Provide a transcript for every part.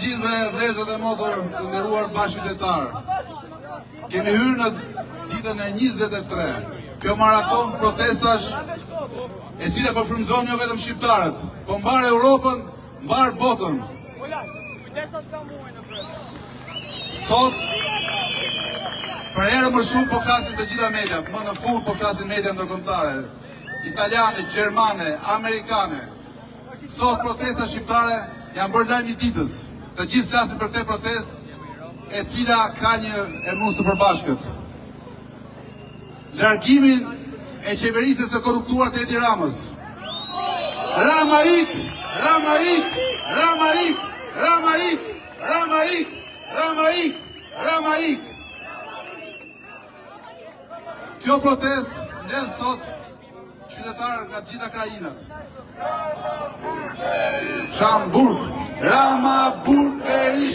gjithë vëllezër dhe motor të nderuar bashkëqytetar. Kemi hyrë në ditën e 23. Kjo maraton protestash e cila po frymëzon jo vetëm shqiptarët, po mbar Europën, mbar botën. Sot për herë më shumë po flasin të gjitha mediat, më në fund po flasin media ndërkombëtare, italiane, gjermane, amerikane. Sot protesta shqiptare janë bërë lajm i ditës. Të gjithë flasin për këtë protestë, e cila ka një ernus të përbashkët. Largimin e qeverisë së korruptuar të Edi Ramës. Rama ik, Rama ik, Rama ik, Rama ik, Rama ik, Rama ik, Rama ik. Kjo protest ndjen sot qytetarë nga gjitha krajinat. Shamburg, Rama Burg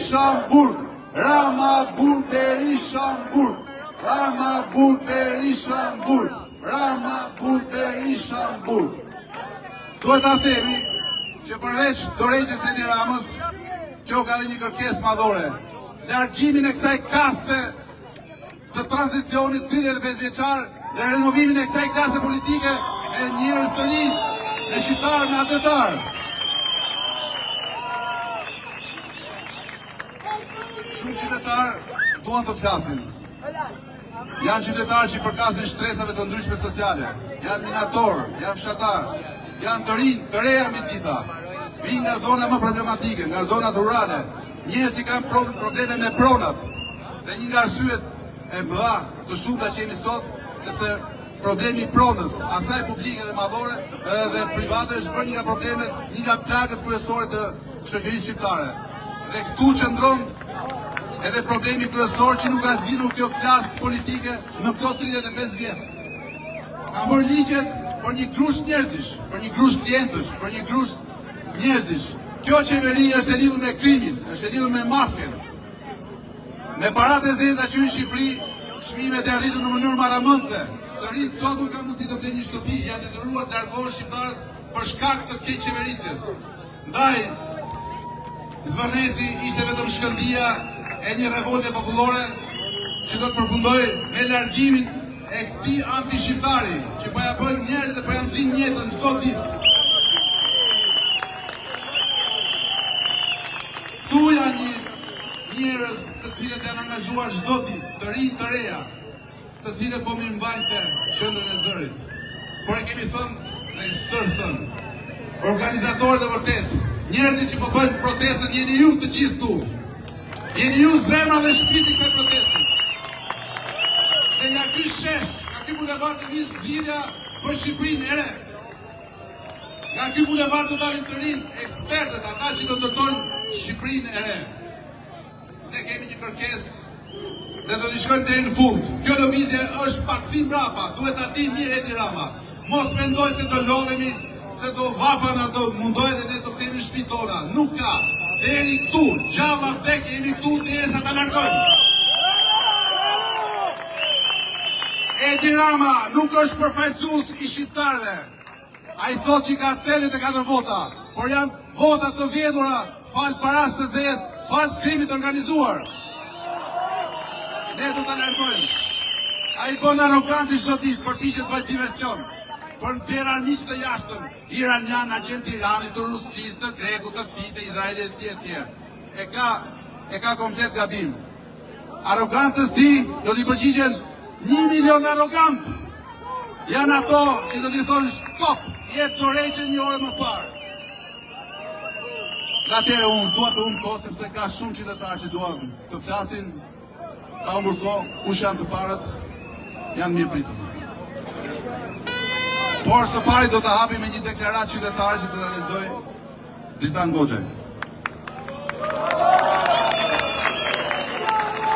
Shamburg, Rama Burg Shamburg, Rama Burg Shamburg, Rama Burg Shamburg. Duhet ta themi që përveç dorëheqjes së Edi Ramës, kjo ka dhe një kërkesë madhore. Largimin e kësaj kaste të tranzicionit 35 vjeçar dhe renovimin e kësaj klase politike e njerëz të rinj, e shqiptar me atetar. Shumë qytetarë duan të flasin. Janë qytetarë që përkasin shtresave të ndryshme sociale, janë minatorë, janë fshatarë, janë të rinj, të reja me gjitha. Vinë nga zona më problematike, nga zonat rurale, njerëz që kanë probleme me pronat. Dhe një nga arsyet e mëdha të shumta që jemi sot, sepse problemi i pronës, asaj publike dhe madhore dhe private, është bërë një nga problemet, një nga plagët kryesore të shoqërisë shqiptare. Dhe këtu qëndron edhe problemi kryesor që nuk ka zgjidhur kjo klasë politike në këto 35 vjet. Ka bërë ligjet për një grusht njerëzish, për një grusht klientësh, për një grusht njerëzish. Kjo qeveri është e lidhur me krimin, është e lidhur me mafjen. Me paratë e zeza që në Shqipëri, çmimet e arritur në mënyrë maramëndse. Të rinjt sot nuk kanë mundësi të blejnë një shtëpi, janë detyruar të largohen shqiptarët për shkak të këtij qeverisjes. Ndaj Zvërneci ishte vetëm shkëndija e një revolte popullore që do të përfundoj me largimin e këtij anti-shqiptari që po ja bën njerëz dhe po ja nxjin jetën çdo ditë. Tu janë njerëz të cilët janë angazhuar çdo ditë, të rinj të reja, të cilët po mirëmbajnë të qendrën e zërit. Por e kemi thënë dhe stër thënë, organizatorët e vërtet, njerëzit që po bëjnë protestën, jeni ju të gjithë tu. Jeni ju zemra dhe shpirti i kësaj protestës. Dhe nga ky shesh, nga ky bulevard të vijë zgjidhja për Shqipërinë e re. Nga ky bulevard do dalin të rinj ekspertët, ata që do ndërtojnë Shqipërinë e re. Ne kemi një kërkesë dhe do të shkojmë deri në fund. Kjo lëvizje është pakthim mbrapa, duhet ta dimë mirë Edi Rama. Mos mendoj se do lodhemi, se do vapana, do mundoj dhe ne të kthehemi në shtëpi tona. Nuk ka. Deri këtu, gjalla vdek, jemi këtu derisa ta largojmë. Edi Rama nuk është përfaqësues i shqiptarëve. Ai thotë që ka 84 vota, por janë vota të vjedhura fal paras të zezë, fal krimit organizuar. Ne do ta largojmë. Ai bën arrogantë çdo ditë, përpiqet të bëjë diversion. Për nxjerr armiq të jashtëm, iranian, agent Iranit, të Rusisë, të Grekut, të këtij, të Izraelit etj. E ka komplet gabim. Arrogancës ti do t'i përgjigjen 1 milion arrogant. Janë ato që do t'i thonë stop, jep dorëheqje një orë më parë. Atëherë unë dua të humbë kohë sepse ka shumë qytetarë që duan të flasin, ka humbur kohë, kush janë të parët, janë mirë pritur. Por së pari do të hapi me një deklaratë qytetare që do të lexoj Dritan Goxhaj.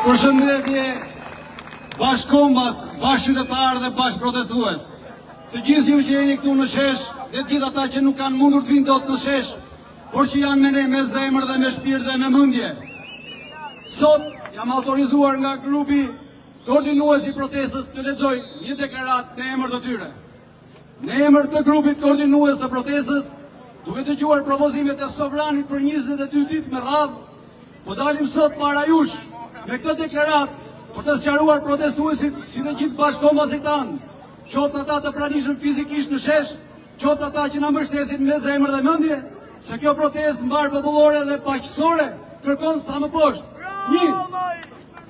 Përshëndetje bashkombas, bashkëqytetarë dhe bashkëprotestues. Të gjithë ju që jeni këtu në shesh, dhe të gjithë ata që nuk kanë mundur të vinë dot në shesh, por që janë me ne me zemër dhe me shpirt dhe me mendje. Sot jam autorizuar nga grupi koordinues i protestës të lexoj një deklaratë në emër të tyre. Në emër të grupit koordinues të protestës, duke dëgjuar propozimet e Sovranit për 22 ditë me radhë, Po dalim sot para jush me këtë deklarat për të sqaruar protestuesit si dhe gjithë bashkombësit tanë, qoftë ata të pranishëm fizikisht në shesh, qoftë ata që na mbështesin me zemër dhe mendje, se kjo protestë mbar popullore dhe paqësore kërkon sa më poshtë. 1.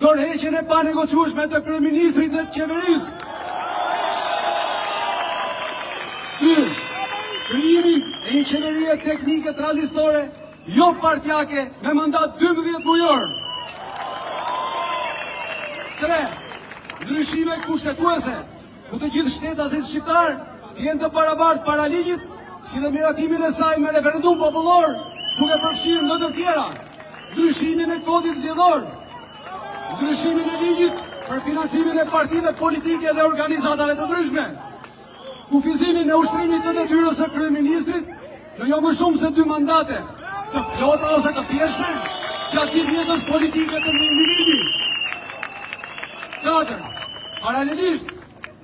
Dorëheqjen e panegociueshme të kryeministrit dhe qeverisë. 2. Krijimin e një qeverie teknike tranzitore, jo partjake, me mandat 12 mujor. 3. Ndryshime kushtetuese, ku të gjithë shtetasit shqiptar të jenë të barabartë para ligjit, si dhe miratimin e saj me referendum popullor, duke përfshirë në të tjera, ndryshimin e kodit zgjedhor, ndryshimin e ligjit për financimin e partive politike dhe organizatave të ndryshme, kufizimin e ushtrimit të detyrës së kryeministrit në jo më shumë se 2 mandate, të plota ose të pjeshme, gjatë gjithë jetës politike të një individi. 4. Paralelisht,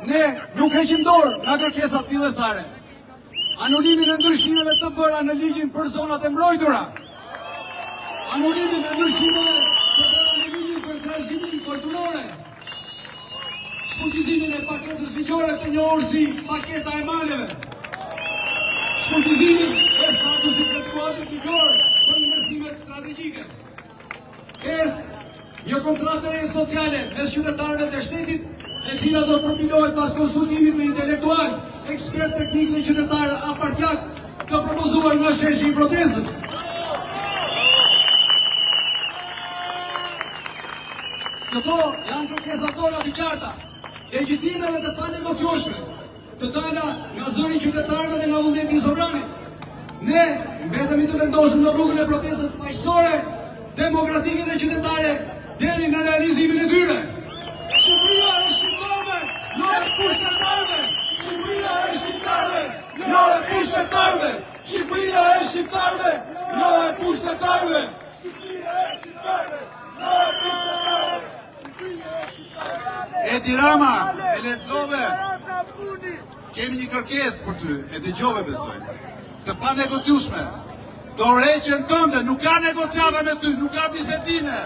ne nuk heqim dorë nga kërkesat fillestare. Anulimin e ndryshimeve të bëra në ligjin për zonat e mbrojtura. Anulimin e ndryshimeve të bëra në ligjin për trashëgiminë kulturore. Shfuqizimin e paketës ligjore të njohur si paketa e maleve. Shfuqizimin e statusit të kuadrit ligjor për investimet strategjike. 5. Një kontratë re sociale mes qytetarëve të shtetit, e cila do të përpilohet pas konsultimit me intelektual, ekspert teknik dhe qytetar apartjak, të propozuar nga sheshi i protestës. Këto janë kërkesat tona të qarta, legjitime dhe të panegociueshme, të dalë nga zëri i qytetarëve dhe nga vullneti i sovranit. Ne mbetemi të vendosur në rrugën e protestës paqësore, demokratike dhe qytetare deri në realizimin e tyre. Shqipëria e shqiptarëve, jo e pushtetarëve. Shqipëria e shqiptarëve, jo e pushtetarëve. Shqipëria e shqiptarëve, jo e pushtetarëve. Edi Rama, e lexove. Kemi një kërkesë për ty, e dëgjove besoj. Të panegociueshme. Dorëheqjen tënde, nuk ka negociata me ty, nuk ka bisedime.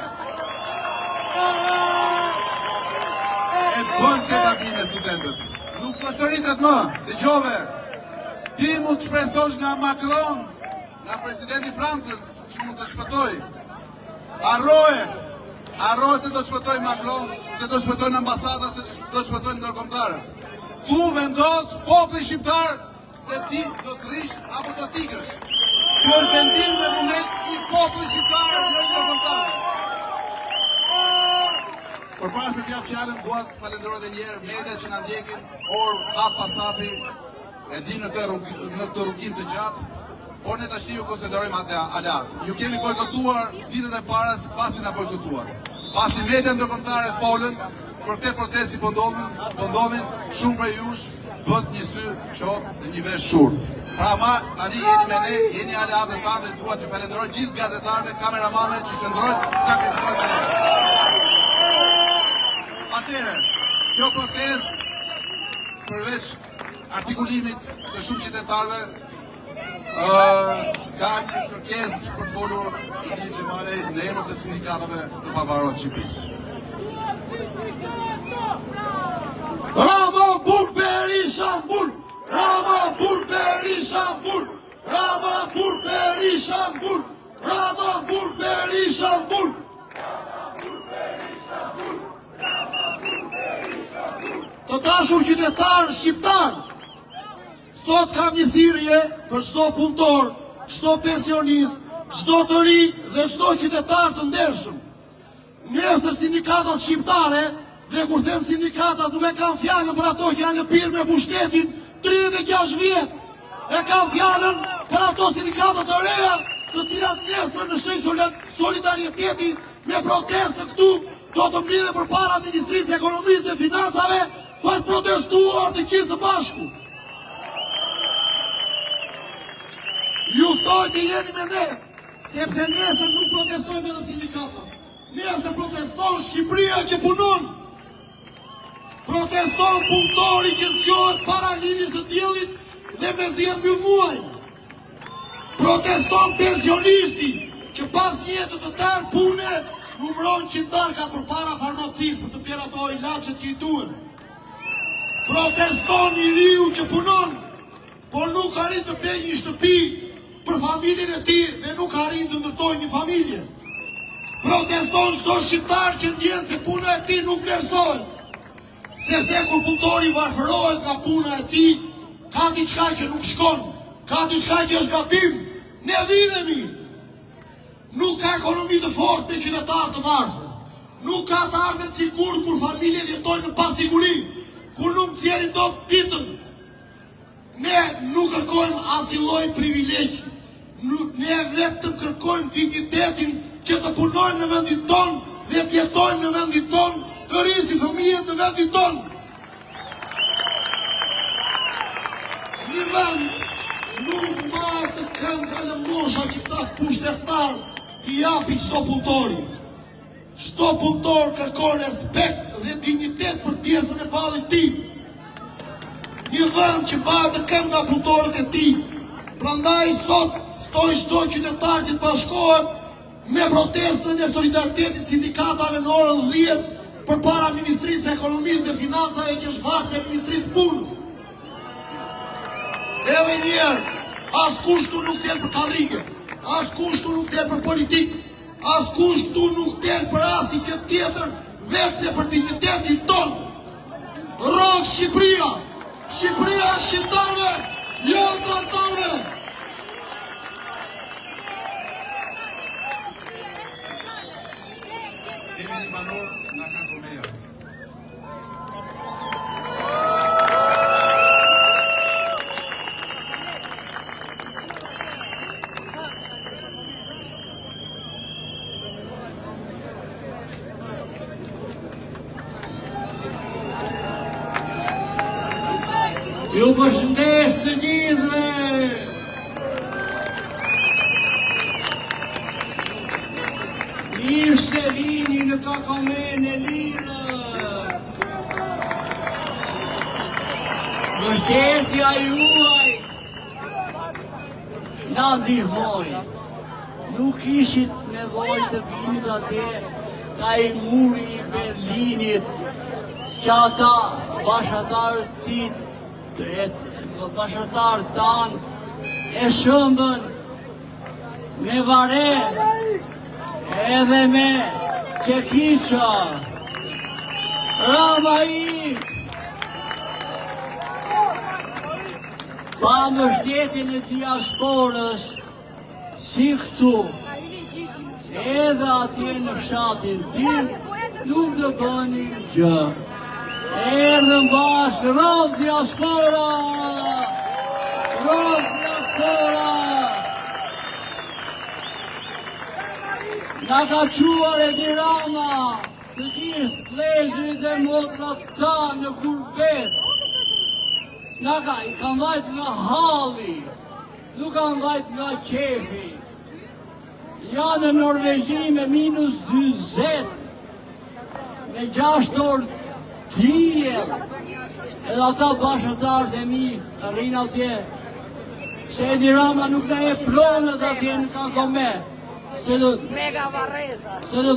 E bën këtë gabime studentët. Nuk përsëritet më, dëgjove. Ti mund të shpresosh nga Macron, nga presidenti i Francës, që mund të shpëtoj. Harroje se do të shpëtoj Macron, se do të shpëtojnë ambasada, se do të shpëtojnë ndërkombëtarët. Tu vendos populli shqiptar se ti do të rish apo do të ikësh. Ky është vendim dhe vullnet i popullit shqiptar, jo i ndërkombëtarëve. Përpara se t'jap fjalën, dua të falenderoj edhe një herë mediat që na ndjekin, hap pas hapi, e di në këtë rrugim të gjatë, por ne tash ju konsiderojmë atë alat. Ju kemi bojkotuar vitet e para pasi na bojkotuar. Pasi media ndërkombëtare folën për këtë protestë po ndodhin, shumë prej jush bët një sy qort dhe një vesh shurt. Pra tani jeni me ne, jeni aleatët tanë dhe dua t'ju falenderoj gjithë gazetarëve, kameramanëve që qëndrojnë, sakrifikojnë me ne. Atere, kjo protest, përveç artikulimit të shumë qytetarëve, ka një kërkesë për të folur Ilir Xhamali në emër të sindikatave të pavarura të Shqipërisë. Rama Burg Berisha Burg! Rama Burg Berisha Burg! Rama Burg Berisha Burg! Rama Burg Berisha Burg! Të dashur qytetarë shqiptarë, sot kam një thirrje për çdo punëtor, çdo pensionist, çdo të ri dhe çdo qytetar të ndershëm. Nesër sindikatat shqiptare, dhe kur them sindikatat nuk e kam fjalën për ato që janë në pirë me pushtetin 36 vjet. E kam fjalën për ato sindikatat të reja, të cilat nesër në shenjë solidariteti me protestë këtu do të mblidhen përpara Ministrisë së Ekonomisë dhe Financave për protestuar të gjithë së bashku. Ju ftoj të jeni me ne, sepse nesër nuk protestojnë vetëm sindikatat. Nesër proteston Shqipëria që punon. Proteston punëtori që zgjohet para linjës së diellit dhe me zgjedhje muaj. Proteston pensionisti që pas një jetëtar pune numëron qindarka përpara farmacisë për të blerë ato ilaçet që i duhen. Proteston njeriu që punon, por nuk arrin të blejë një shtëpi për familjen e tij dhe nuk arrin të ndërtojë një familje. Proteston çdo shqiptar që ndjen se puna e tij nuk vlerësohet. Sepse kur punëtori varfërohet nga puna e tij, ka diçka që nuk shkon, ka diçka që është gabim. Ne vidhemi. Nuk ka ekonomi të fortë me qytetarë të varfër. Nuk ka të ardhmen sigurt kur familjet jetojnë në pasiguri, kur nuk nxjerrin dot ditën. Ne nuk kërkojmë asnjë lloj privilegji. Ne vetëm kërkojmë dignitetin që të punojmë në vendin tonë dhe të jetojmë në vendin tonë, të rrisim fëmijët në vendin tonë. Një vend nuk marrë të këmbë në mosha që këta pushtetar i japi çdo punëtori. Çdo punëtor kërkon respekt dhe dignitet për pjesën e ballit të tij. Një vend që bëhet të këmbë nga punëtorët e tij. Prandaj sot ftoj çdo qytetar që të bashkohet me protestën e solidaritetit sindikatave në orën 10 përpara Ministrisë së Ekonomisë dhe Financave që është varëse e Ministrisë Punës. Edhe një herë, askush këtu nuk del për karrige, askush këtu nuk del për politikë, askush këtu nuk del për asnjë gjë tjetër vetë se për dignitetin tonë. Rrok Shqipëria! Shqipëria është shqiptarëve, jo tradhtarëve! Kemi një banor nga Kankomeja. Ju përshëndes të gjithëve! Mirë se vini në Kankomen e lirë! Mbështetja juaj na ndihmoi. Nuk ishit nevojë të vinit atje ka i muri i Berlinit që ata bashkëtarët ti bashkëtarë tanë e shëmbën me vare edhe me qekiqa. Rama ik! Pa mbështetjen e diasporës, si këtu, edhe atje në fshatin tim, nuk do bënin gjë. Erdhën bashkë, rrov diaspora! Rrov diaspora! Nga ka quar Edi Rama, të gjithë vlezërit e motrat ta në kurbet. Nga ka, i kanë vajt nga halli, nuk kanë vajt nga qefi. Janë në Norvegji me minus 20, me 6 orë diell, edhe ata bashkëtarët e mi rrinë atje, se Edi Rama nuk na e pronët atje në Kankomen, se do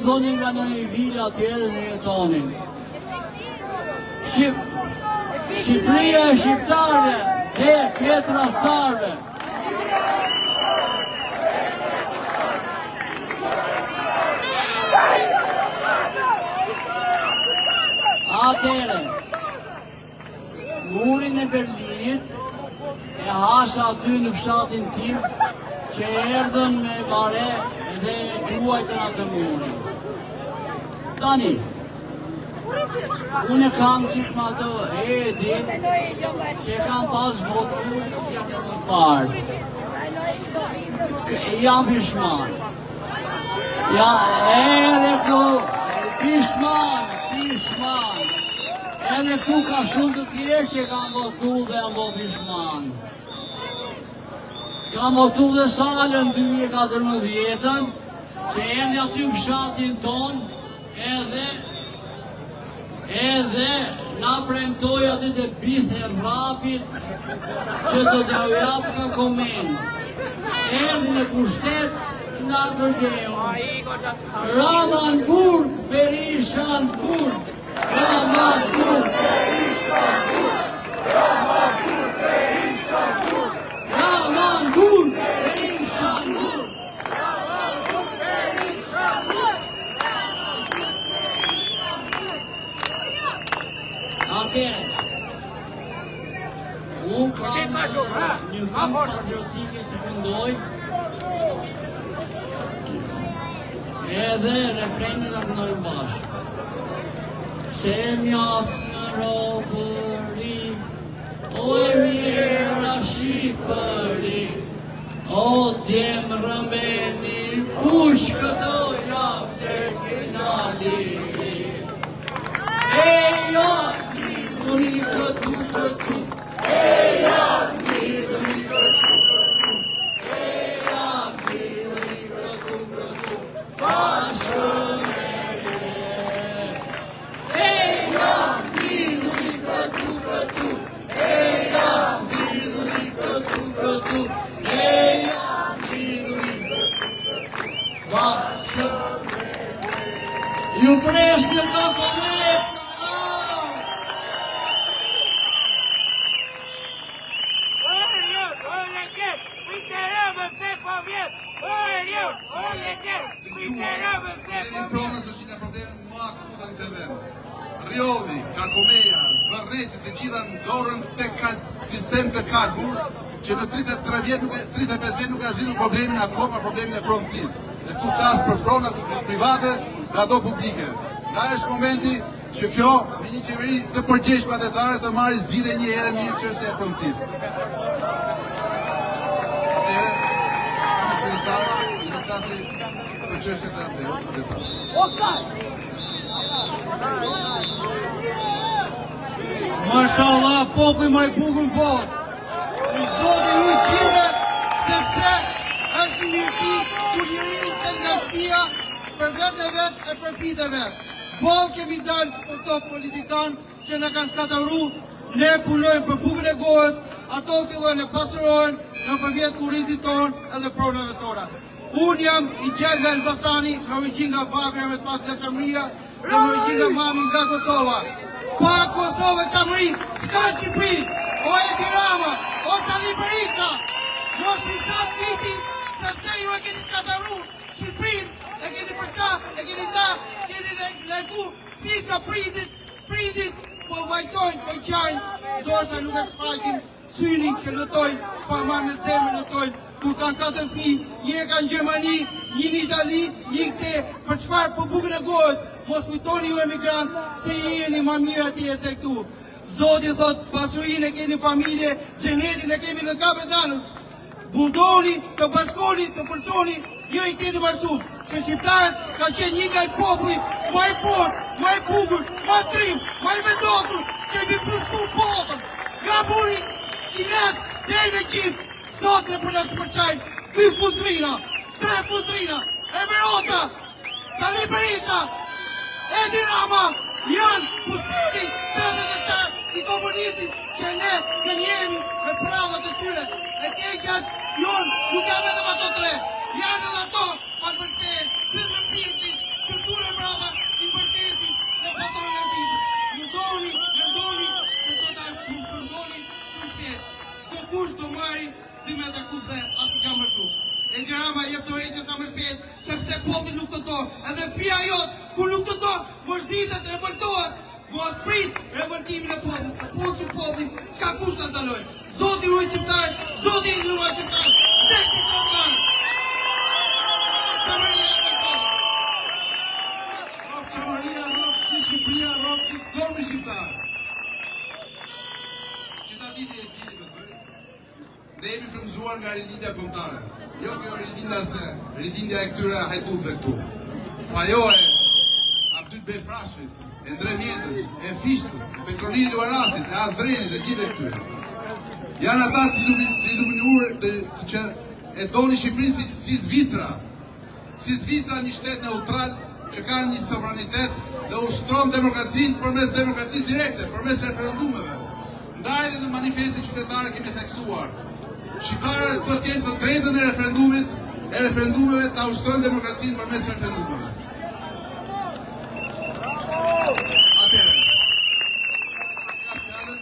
bënin nga në një vila atje dhe jetonin. Shqipëria e shqiptarëve dhe tjetërahtarëve. Atere, murin e Berlinit e hasha aty në fshatin tim që erdhën me vare dhe gjuajtën atë murin. Tani, unë kam qikë ma të Edi që kam pas votu në parë. Jam pishman. Ja, edhe këtu, pishman. Edhe këtu ka shumë të tjerë që kam votu dhe jam bo pishman. Kam votu dhe Salën 2014, që erdhi aty në fshatin ton, edhe na premtoi aty të bithe rapit që do t'ja u japë Kankomen. Erdhi në pushtet, nga vërgeu. Rama në burg, Berisha në burg. Rama në burg, Berisha në burg. Rama në burg, Berisha në burg. Rama në burg, Berisha në burg. Rama në burg, Berisha në burg. Atere, unë kam një vend patriotike të këndoj, edhe refrenin të këndojnë bashkë. Se mjaft në robëri, o e mira Shqipëri, o djemë rëmbeni, push këto javë të kena liri. E jo, një këtu, e jam një këtu, e jam një këtu, bashkë me je. E jam një këtu, e jam një këtu, e jam një këtu, bashkë me je. Ju presh në kakë me Pronës është një problem më akutë në të vend. Rjolli, Kakomeja, Zvarreci, të gjitha në dorën të sistem të kalbur, që në 35 vjet nuk ka zgjidhur problemin akoma, problemin e pronësisë. Dhe tu flas për pronat private dhe ato publike. Nga është momenti që kjo, me një qeveri të përgjegjshme adetare, të marrë zgjidhje një herë mirë çështja e pronësisë. Atëherë, kam shëritar, që në klasi për çështjet e adetare. Mashallah, populli më i bukur në botë. I Zoti ju gjithë, sepse është një mirësi kur njeriu del nga shtëpia për vetë e për fite vetë. Boll kemi dalë për këto politikanë që na kanë skataru, ne punojmë për bukën e gojës, ato fillojnë e pasurohen nëpërmjet kurrizit tonë edhe pronave tona. Unë jam i djallë nga Elbasani, me origjinë nga babja me pas nga Çamëria, dhe me origjinë nga mami nga Kosova. Pa Kosovë e Çamëri, s'ka Shqipëri, o Edi Rama, o Sali Berisha, mos i sot viti, sepse ju e keni skataru Shqipërinë, e keni përqa, e keni da, keni lërgu, fika pridit, po vajtojnë, po qajnë, dorsa nuk e shfaqin synin që lëtojnë, pa ma me zemër lëtojnë, kur kanë 4 fëmijë, një e kanë Gjermani, një në Itali, një këte, për çfarë për bukën e gojës, mos kujtoni ju emigrant, se jeni ma mirë atje se këtu. Zoti thot, pasurinë e keni familje, xhenetin e kemi në kapet anës. Mundoni të bashkoni, të forconi, jo i tjetë bashku, se shqiptarët ka qenë një nga i populli, ma i fort, ma i bukur, ma trim, ma i vendosur, kemi pushtu botën, nga buri, kines, deri në gjithë, sot në për në të përqajnë, 2 fundrina, 3 fundrina, Everota, Sali Berisha, Edi Rama, janë pustini 80 veçar i komunistit që ne kënjemi me prallat e tyre. E keqat jonë nuk jam vetëm ato 3, janë edhe ato albërshpen, pizër pisit, që ture brava i bërtesin dhe patron e vizit. Mundoni, se do ta fundoni shumë shpet. Çdo kush do marri 2 metra kub dhe as nuk jam më shumë. Edi Rama jep të rejtë sa më shpet, sepse populli nuk të do, edhe fia jotë, kur nuk të do, mërzitet, revoltohet, mos prit revoltimin e popullit, se por që populli, s'ka kush të ndaloj. Zoti ruaj qiptarët, Zoti i ruaj qiptarët, zeshti të otarë. Çamëria e Kosovës. Rof Çamëria, rof që Shqipëria, rof që dormi shqiptarë. Që ta dini e dini besoj, ne jemi frymëzuar nga rilindja kombëtare. Jo kjo rilindja e këtyre hajdutëve këtu. Pa jo e Abdyl Befrashit, e Ndre Mjetës, e Fishtës, e Petrolini Luarasit, e Azdrenit, e gjithë e këtyre. Janë ata të iluminuar që e doni Shqipërinë si Zvicra. Si Zvicra, një shtet neutral që ka një sovranitet dhe ushtron demokracinë përmes demokracisë direkte, përmes referendumeve. Ndaj dhe në manifestin qytetarë kemi theksuar. Shqiptarët do të kenë të drejtën e referendumit, e e referendumeve ta ushtrojnë demokracinë përmes referendumeve. Atëherë. Ja fjalën.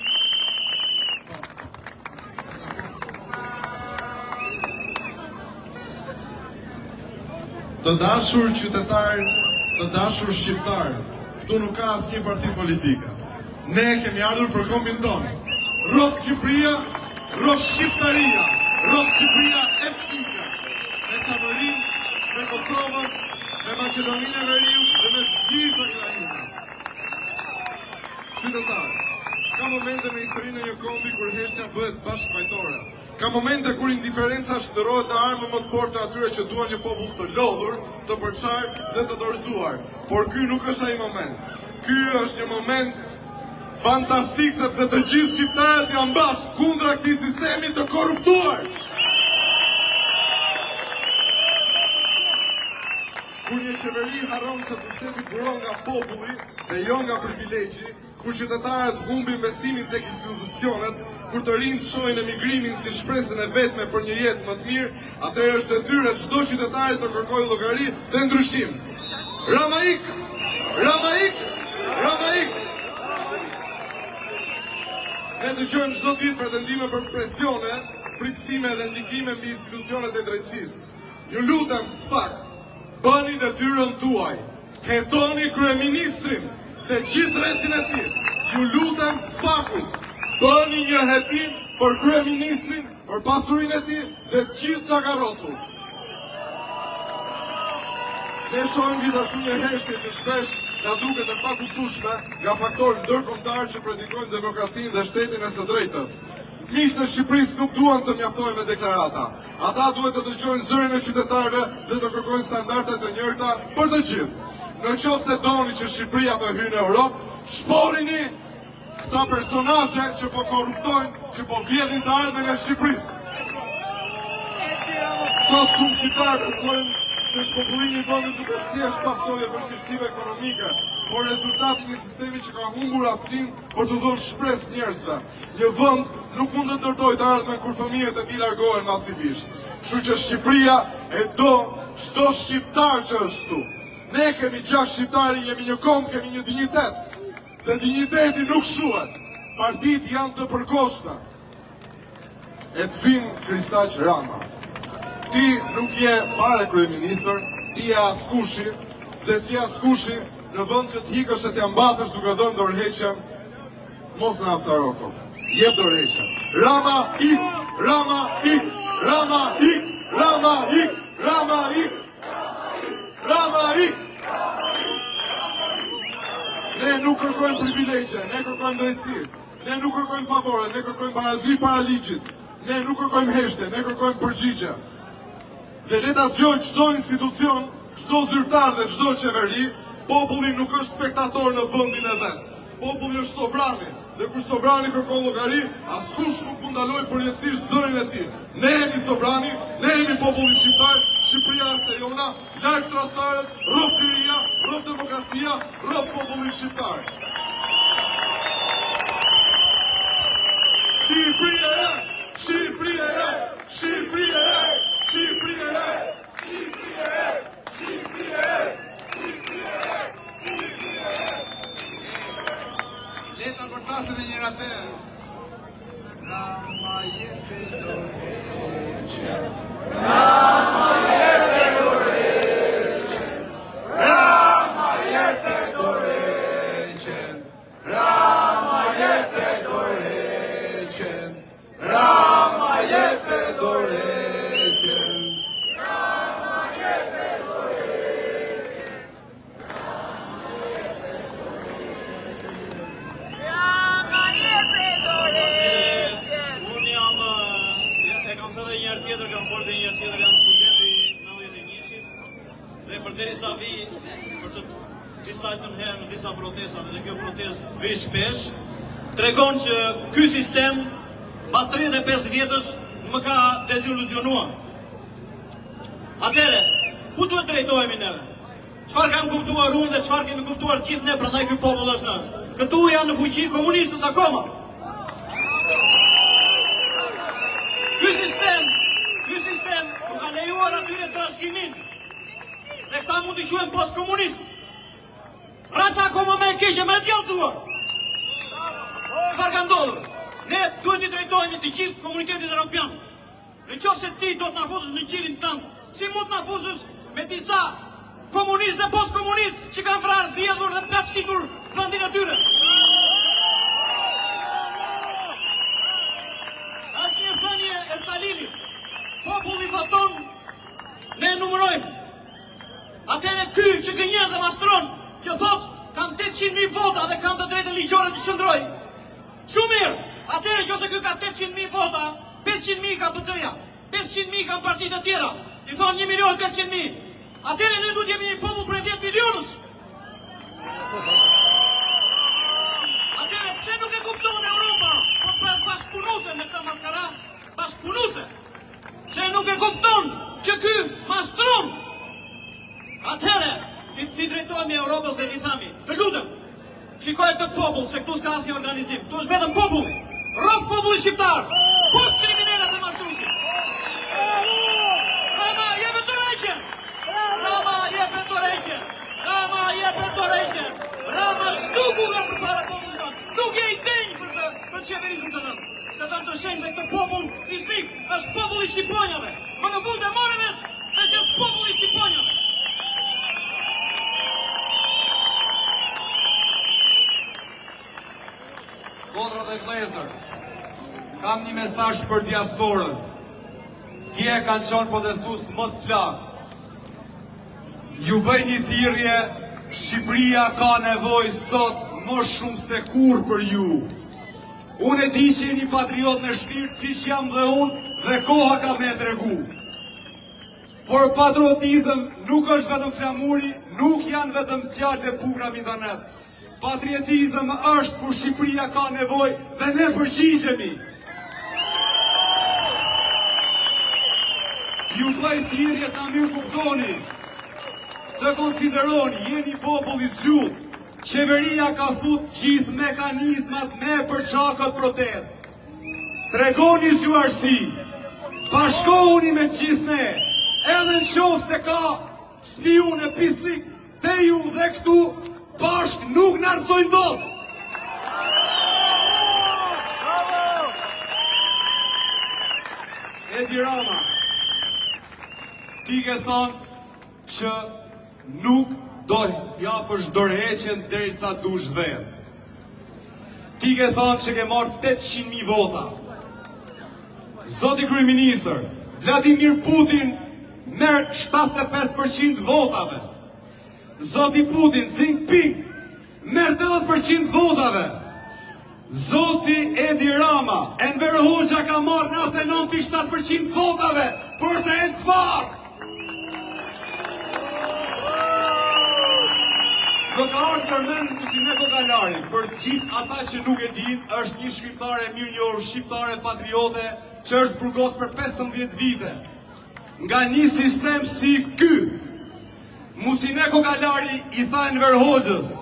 Të dashur qytetar, të dashur shqiptar, këtu nuk ka asnjë parti politike. Ne kemi ardhur për kombin tonë. Rroth Shqipëria, rroth Shqiptaria, rroth Shqipëria etnike, me Çavërinë, me Kosovën, me Maqedoninë e Veriut dhe me të gjitha krajinat. Qytetar, ka momente në historinë e një kombi kur heshtja bëhet bashkëfajtore. Ka momente kur indiferenca shndërrohet në armë më të fortë atyre që duan një popull të lodhur, të përçarë dhe të dorëzuar. Por ky nuk është ai moment. Ky është një moment fantastik sepse të gjithë shqiptarët janë bashkë kundra këtij sistemi të korruptuar. Kur një qeveri harron se pushteti buron nga populli dhe jo nga privilegji, kur qytetarët humbin besimin tek institucionet, kur të rinjt shohin emigrimin si shpresën e vetme për një jetë më të mirë, atëherë është detyrë çdo qytetari të kërkojë llogari dhe ndryshim. Rama ik! Rama ik! Rama ik! Ne dëgjojmë çdo ditë pretendime për presione, friksime dhe ndikime mbi institucionet e drejtësisë. Ju lutem spak, bëni detyrën tuaj. Hetoni kryeministrin dhe gjithë rrethin e tij. Ju lutem spakut, bëni një hetim për kryeministrin, për pasurinë e tij dhe të gjithë çka ka rrotull. Ne shohim gjithashtu një heshtje që shpesh na duket e pakuptueshme nga faktorë ndërkombëtar që predikojnë demokracinë dhe shtetin e së drejtës. Miqtë e Shqipërisë nuk duan të mjaftohen me deklarata. Ata duhet të dëgjojnë zërin e qytetarëve dhe të kërkojnë standarde të njëjta për të gjithë. Në qoftë se doni që Shqipëria të hyjë në Europë, shporini këta personazhe që po korruptojnë, që po vjedhin të ardhmen e Shqipërisë. Sot shumë shqiptarë besojnë se shpopullimi i vendit nuk është thjesht pasojë e vështirësive ekonomike, por rezultati i një sistemi që ka humbur aftësinë për të dhënë shpresë njerëzve. Një vend nuk mund të ndërtojë të ardhmen kur fëmijët e tij largohen masivisht. Kështu që Shqipëria e do çdo shqiptar që është këtu. Ne kemi 6 shqiptarë, jemi një kom, kemi një dinjitet. Dhe dinjiteti nuk shuhet. Partitë janë të përkohshme. Edvin Kristaq Rama. Ti nuk je fare kryeministër, ti je askushi, dhe si askushi, në vend që të hikësh e të ambathësh duke dhënë dorëheqjen, mos na acarokot. Jep dorëheqjen. Rama ik, Rama ik, Rama ik, Rama ik, Rama ik, Rama ik. Ne nuk kërkojmë privilegje, ne kërkojmë drejtësi. Ne nuk kërkojmë favore, ne kërkojmë barazi para ligjit. Ne nuk kërkojmë heshtje, ne kërkojmë përgjigje. Dhe le ta dëgjojë çdo institucion, çdo zyrtar dhe çdo qeveri, populli nuk është spektator në vendin e vet. Populli është sovrani, dhe kur sovrani kërkon llogari, askush nuk mund ndalojë përjetësisht zërin e tij. Ne jemi sovrani, ne jemi populli shqiptar, Shqipëria është e jona, larg tradhtarët, rrof liria, rrof demokracia, rrof populli shqiptar. Shqipëria e re, Shqipëria e re, Shqipëria e re, Shqipëria e re, Shqipëria e re, Shqipëria e re, Shqipëria e re, Shqipëria e re. Leta përtase dhe njëra të Rama jepe dorëheqje, Rama jepe dorëheqje, Rama jepe dorëheqje, Rama jepe dorëheqje, Rama jepe dorëheqje. Tjetër kam folë dhe një tjetër jam studenti 91-shit dhe përderisa vi për të disa të herë në disa protesta dhe kjo protestë vi shpesh tregon që ky sistem pas 35 vjetësh më ka deziluzionuar. Atëre, ku duhet drejtohemi neve? Çfarë kam kuptuar unë dhe çfarë kemi kuptuar gjithë ne, prandaj ky popull është në. Këtu janë në fuqi komunistët akoma. Ky sistem nuk ka lejuar atyre bashkimin. Dhe këta mund të quhen post-komunist. Raqa akoma me e keqe, me e djallëzuar. Çfarë ka ndodhur? Ne duhet të drejtohemi të gjithë komunitetit evropian. Në qoftë se ti do të na fuzësh në qirin tënd, si mund të na fuzësh me disa komunistë dhe post-komunistë që kanë vrarë, vjedhur dhe plaçkitur vendin e tyre? Është një thënie e Stalinit. Populli voton, ne numërojmë. Atëherë ky që gënjen dhe mastron, që thot kam 800.000 vota dhe kam të drejtën ligjore të qëndroj. Shumë mirë. Atëherë nëse ky ka 800.000 vota, 500.000 ka PD-ja, 500.000 ka partitë të tjera. I thon 1.800.000. Atëherë ne duhet jemi një popull për 10 milionësh. Atëherë pse nuk e kupton Europa? Po për bashkëpunuese me këtë maskara, bashkëpunuese. Pse nuk e kupton që ky mastron? Atëherë ti drejtohemi Europës dhe ti thami, të lutem, shikoj këtë popull, se këtu s'ka asnjë organizim, këtu është vetëm popull, rrof populli shqiptar, post kriminalet dhe mashtruesit. Rama jepet dorëheqjen. Rama jepet dorëheqjen. Rama jepet dorëheqjen. Rama shtuku nga përpara popullit tonë. Nuk je i denj për qeverisën të vend. Të vend të shenjtë dhe këtë popull fisnik është populli shqiponjave. Më në fund e morë vesh se që është populli shqiponjave. Kodra dhe vlezër, kam një mesazh për diasporën. Dje kanë qenë protestues më të flakë. Ju bëj një thirrje, Shqipëria ka nevojë sot më shumë se kur për ju. Unë e di që jeni patriot me shpirt siç jam dhe unë, dhe koha ka me tregu. Por patriotizëm nuk është vetëm flamuri, nuk janë vetëm fjalë e bukura në internet. Patriotizëm është kur Shqipëria ka nevojë dhe ne përgjigjemi. Ju bëj thirrje ta mirë kuptoni. Të konsideroni, jeni popull i zgjuar. Qeveria ka fut gjithë mekanizmat me përçakët protest. Tregoni zgjuarsi. Bashkohuni me gjithë ne. Edhe në qoftë se ka spiun e pislik te ju dhe këtu, bashk nuk në arsojnë dot. Edi Rama, ti ke thonë që nuk do japësh dorëheqjen derisa dush vetë. Ti ke thonë që ke marrë 800.000 vota. Zoti kryeministër, Vladimir Putin merr 75% votave. Zoti Putin, Xi Jinping, merr 80% votave. Zoti Edi Rama, Enver Hoxha ka marrë 99.7% votave. Por është e çfarë? Do ka ardhur tërmend Musime Kokalari, për gjithë ata që nuk e din, është një shkrimtare e mirë njohur, shqiptare patriote, që është burgos për 15 vite. Nga një sistem si ky, Musime Kokalari i tha Enver Hoxhës,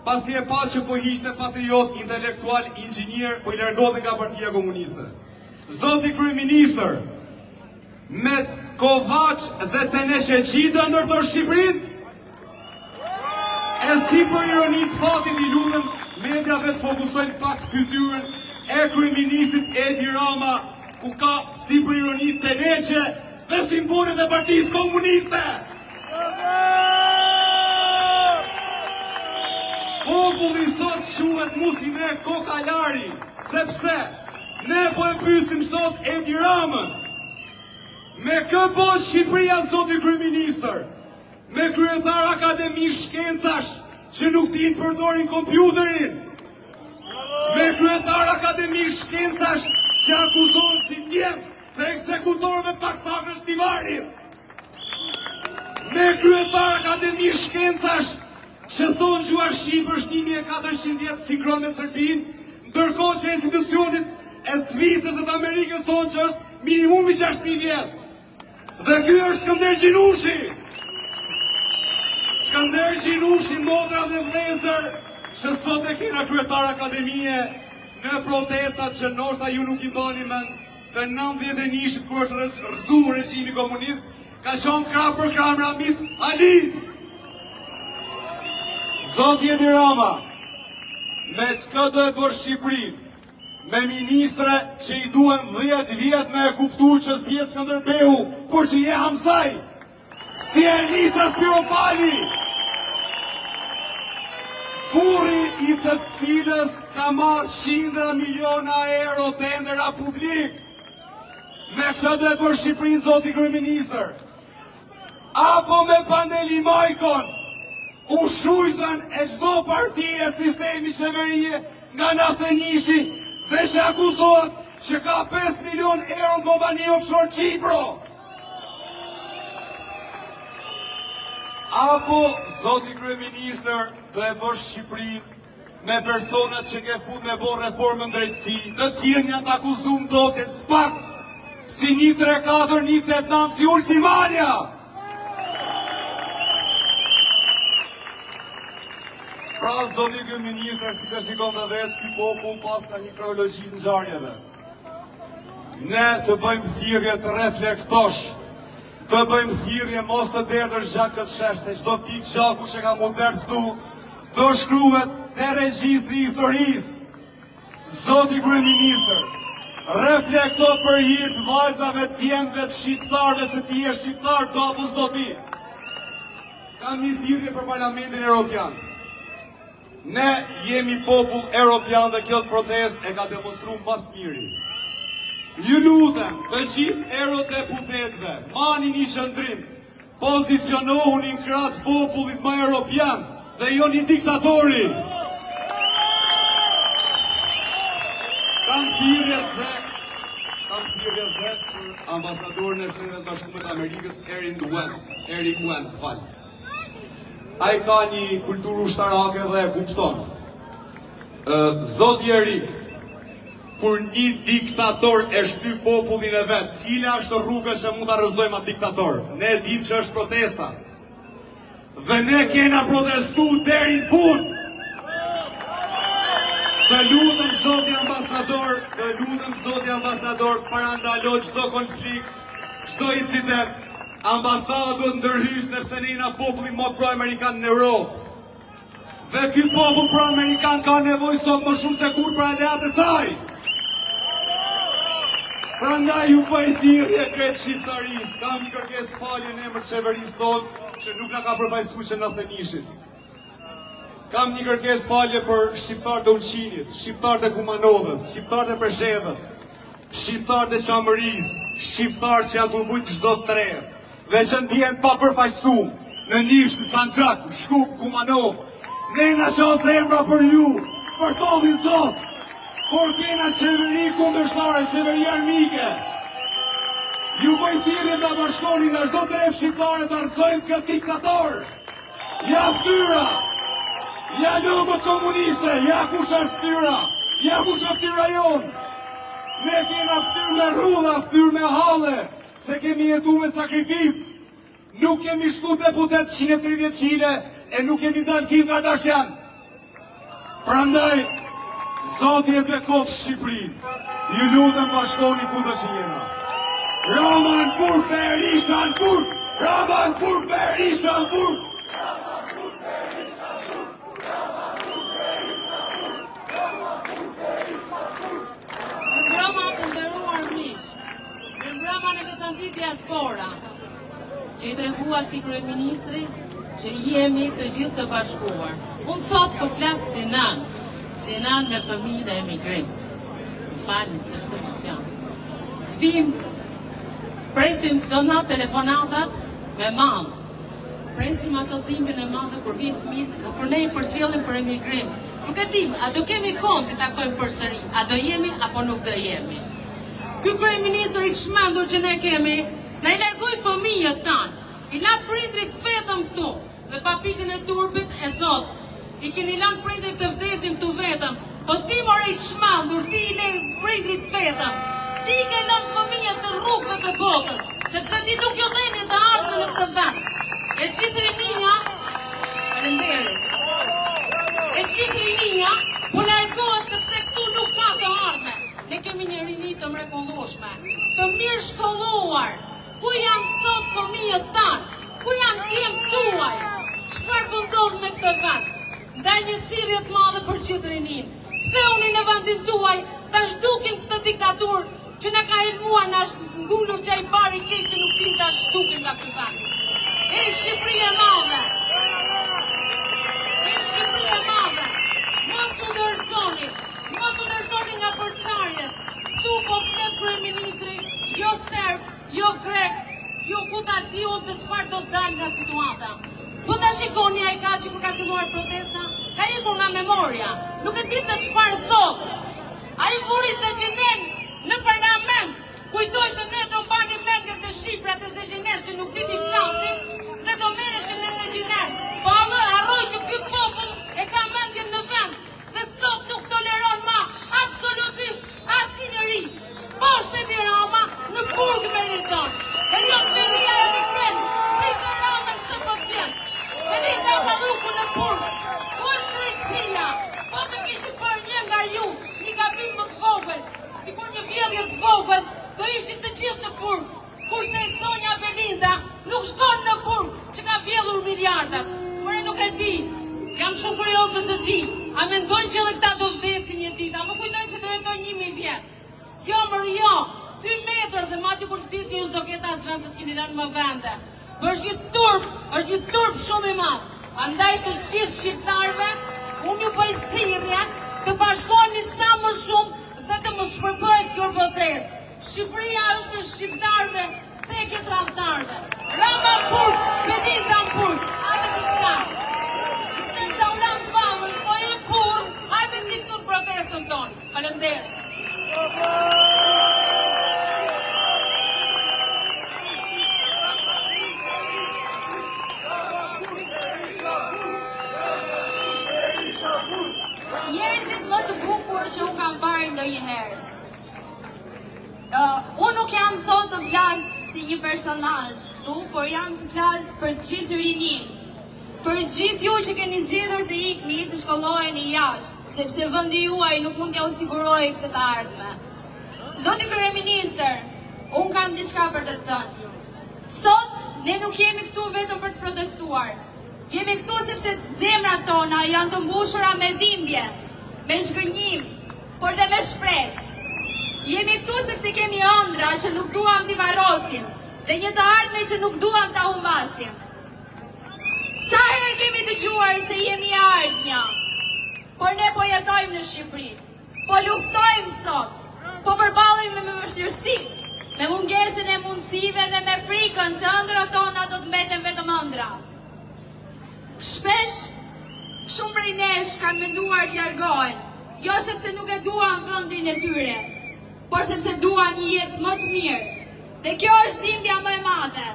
pasi e pa që po hiqte patriot, intelektual, inxhinier, po i largohte nga Partia Komuniste. Zoti kryeministër, me Kovaç dhe Teneçeçi do ndërton Shqipërinë? E si për ironi të fatit i lutem, mediave të fokusojnë pak fytyrën e kryeministit Edi Rama, ku ka si për ironi Teneçe dhe simbolet e Partisë Komuniste. Populli sot quhet Musime Kokalari, sepse ne po e pyesim sot Edi Ramën. Me kë botë Shqipëria, zoti kryeministër? Me kryetar akademi shkencash që nuk din përdorin kompjuterin. Me kryetar akademi shkencash që akuzon si djem të ekzekutorëve të Pakstanës Tivarit. Me kryetar akademi shkencash që thonë gjua Shqipë është 1400 vjetë sinkron me Serbin, ndërkohë që institucionit e Zvicrës dhe të Amerikës thonë që është minimumi 6.000 vjetë. Dhe ky është Skënder Gjinushi. Skënder Gjinushi, modra dhe vlezër, që sot e kena kryetar akademie në protestat që ndoshta ju nuk i mbani mend të 91-shit kur është rrëzuar regjimi komunist, ka qenë krah për krah Ramis Ali. Zoti Edi Rama, me këtë do e bërë Shqipërinë, me ministre që i duhen 10 vjet me e kuptu që si e Skënderbeu, por që je Hamzaj, si e Nisa Spiropali, burri i të cilës ka marrë 100 miliona euro tendera publik. Me këtë do e bërë Shqipërinë, zoti kryeministër. Apo me Pandeli Majkon, ushujzën e çdo partije sistemi qeverie nga Nathenishi dhe që akuzohet që ka 5 milion euro në kompani offshore Qipro. Apo, zoti kryeministër, do e bësh Shqipërinë me personat që ke fut me bo reformën drejtësi, të cilën janë të akuzum dosjet spak, si 134, 189, si Ulsi Malja. Pra, zoti kryeministër, si që shikon dhe vetë, ky popull pas ka një kronologji të ngjarjeve. Ne të bëjmë thirrje të reflektosh, të bëjmë thirrje mos të derdhësh gjatë këtë shesh, se çdo pikë gjaku që ka mundur këtu, do shkruhet te regjistri i historisë. Zoti kryeministër, reflekto për hir të vajzave, djemve, të shqiptarëve, se ti je shqiptar, do apo s'do ti. Kam një thirrje për Parlamentin Evropian. Ne jemi popull Evropian dhe kjo protest e ka demonstruar mbas miri. Ju lutem, të gjithë eurodeputetëve, mani një qëndrim, pozicionohuni në krah të popullit më Evropian dhe jo një diktatori. Kam thirrje dhe për ambasadorin e Shtetit Bashkuar të Amerikës, Eric Wen, Ai ka një kulturë ushtarake dhe e kupton. Zoti Erik, kur një diktator e shtyp popullin e vet, cila është rruga që mund ta rrëzdojmë atë diktator? Ne e dimë që është protesta. Dhe ne kena protestu deri në fund. Të lutem zoti ambasador, parandalo çdo konflikt, çdo incident. Ambasada duhet ndërhyjë sepse ne jena populli më pro-amerikan në Europë. Dhe ky popull pro-amerikan ka nevojë sot më shumë se kur për aleat e saj. Prandaj ju bëj thirrje krejt shqiptarisë, kam një kërkesë falje në emër të qeverisë tonë që nuk na ka përfaqësuar që na thenishin. Kam një kërkesë falje për shqiptarët e Ulqinit, shqiptarët e Kumanovës, shqiptarët e Preshevës, shqiptarët e Qamërisë, shqiptarët që janë të vujt çdo tre, dhe që ndjen pa përfaqësuar në Nish, në Sanxhak, në Shkup, Kumanov. Ne na shoh zemra për ju, për tolli zot, por kena qeveri kundërshtare, qeveri armike. Ju bëj thirrje ta bashkoni nga çdo drejt shqiptare të arësojmë këtë diktator. Ja ftyra, ja logët komuniste, ja kush është ftyra, ja kush është ftyra jonë. Ne kena ftyrë me rrudha, ftyrë me halle, se kemi jetu me sakrificë. Nuk kemi shku deputet 130 kile e nuk kemi dalë Kim Kardashian. Prandaj, zoti e bekot Shqipërinë, ju lutem bashkoni ku do që jena. Rama në burg, Berisha në burg, Rama në burg, Berisha në burg. Programa të nderuar miq, në programa në veçanti diaspora, që i tregua këtij kryeministri që jemi të gjithë të bashkuar. Unë sot po flas Sinan me fëmijën e emigrim. Më falni se është të fjalë. Vim, presim çdo natë telefonatat me mall. Presim atë dhimbjen e madhe kur vijnë fëmijët dhe kur ne i përcjellim për emigrim. Nuk e dim, a do kemi kohë të takojmë përsëri, a do jemi apo nuk do jemi. Ky kryeministër i çmendur që ne kemi, na i largoi fëmijët tanë, i la prindrit vetëm këtu, dhe pa pikën e turbit e thot, i keni lanë prindrit të vdesim këtu vetëm, po ti more i çmendur, ti i le prindrit vetëm, ti i ke lanë fëmijët të rrugëve të botës, sepse ti nuk jo dheni të ardhmen në këtë vend. E qitë rinia, falenderit. E qitë rinia, po largohet sepse këtu nuk ka të ardhme. Ne kemi një rini të mrekullueshme, të mirë shkolluar, Ku janë sot fëmijët tanë? Ku janë djemt tuaj? Çfarë po ndodh me këtë vend? Ndaj një thirrje të madhe për gjithë rinin. Ktheuni në vendin tuaj, ta zhdukim këtë diktaturë që na ka helmuar, na ngulur se ai pari keq që nuk dim ta zhdukim nga ky vend. E Shqipëri e madhe! E Shqipëri e madhe! Mos u dorëzoni nga përçarjet. Këtu po flet kryeministri, jo serb, jo grek, jo ku ta diun se çfarë do të dalë nga situata. Po ta shikoni ai ka që kur ka filluar protesta, ka ikur nga memoria, nuk e di se çfarë thot. Ai vuri Zegjinen në parlament, kujtoi se ne do bani mendje të shifrat e Zegjines që nuk diti flasin, ne do merreshim me Zegjinen. Po harroj që ky popull e ka mendjen në vend dhe sot nuk toleron ma absolutisht asnjëri. Po shteti Rama në burg meriton. Erion Velia e Niken, pritë Ramën së pëtjen. Melita Balluku në burg. Ku është drejtësia? Po të kishim për një nga ju, një gabim më të vogël, sikur një vjedhje të vogël, do ishin të gjithë në burg. Kurse Sonja Belinda nuk shkon në burg që ka vjedhur miliardat. Por e nuk e di. Jam shumë kurioze të di. A mendojnë që edhe këta do vdesin një ditë? Apo kujtojnë se do jetojnë 1000 vjet? Jo, mërë jo. 2 metrë dhe mati kur vdisni ju s'do ketë as vend se s'keni lënë më vende. Është një turp shumë i madh. Andaj të gjithë shqiptarëve, unë ju bëj thirrje të bashkoheni sa më shumë dhe të mos shpërbëhet kjo protestë. Shqipëria është e shqiptarëve, vdekje tradhtarëve. Rama në burg, Belinda në burg, hajde diçka. Të ulan vallës, po e kur, hajde ditë në protestën tonë. Faleminderit. Njerëzit më të bukur që unë kam parë ndonjëherë. Unë nuk jam sot të flas si një personazh këtu, por jam të flas për gjithë rinin. Për gjithë ju që keni zgjedhur të ikni, të shkolloheni jashtë, sepse vendi juaj nuk mund t'ja sigurojë këtë të ardhme. Zoti kryeministër, unë kam diçka për të thënë. Sot ne nuk jemi këtu vetëm për të protestuar. Jemi këtu sepse zemrat tona janë të mbushura me dhimbje, me zhgënjim, por dhe me shpresë. Jemi këtu sepse kemi ëndra që nuk duam t'i varrosim dhe një të ardhme që nuk duam t'a humbasim. Sa herë kemi dëgjuar se jemi ardhmja, por ne po jetojmë në Shqipëri, po luftojmë sot, po përballemi me vështirësi, me mungesën e mundësive dhe me frikën se ëndrat tona do të mbeten vetëm ëndra. Shpesh, shumë prej nesh kanë menduar të largohen, jo sepse nuk e duan vendin e tyre, por sepse duan një jetë më të mirë. Dhe kjo është dhimbja më e madhe,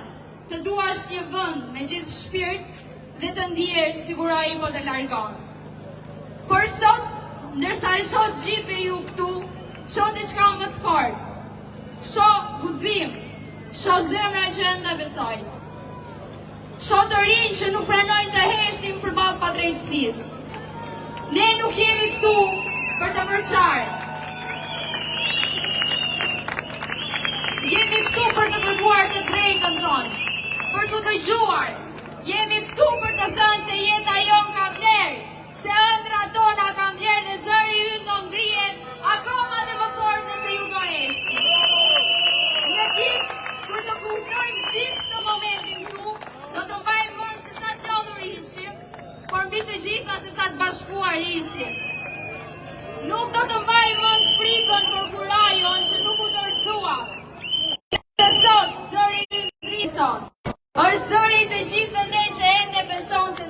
të duash një vend me gjithë shpirt dhe të ndihesh sikur ai po të largon. Por sot, ndërsa e shoh gjithë ju këtu, shoh diçka më të fortë. Shoh guxim, shoh zemra që enda besojnë. Shoh të rinj që nuk pranojnë të heshtin përballë padrejtësisë. Ne nuk jemi këtu për të përçarë. Jemi këtu për të kërkuar të drejtën tonë, për të dëgjuar. Jemi këtu për të thënë se jeta jonë ka vlerë, se ëndrat tona ka vlerë dhe zëri ynë do ngrihet akoma dhe më fort nëse ju do heshti. Një ditë kur të kuptojmë gjithë këtë momentin këtu, do të mbajmë mend se sa të lodhur ishim, por mbi të gjitha se sa të bashkuar ishim. Nuk do të mbajmë mend frikën për kurajon që nuk u dorëzua. Sot, zëri ynë ngrihet. Është zëri të gjithëve ne që ende beson se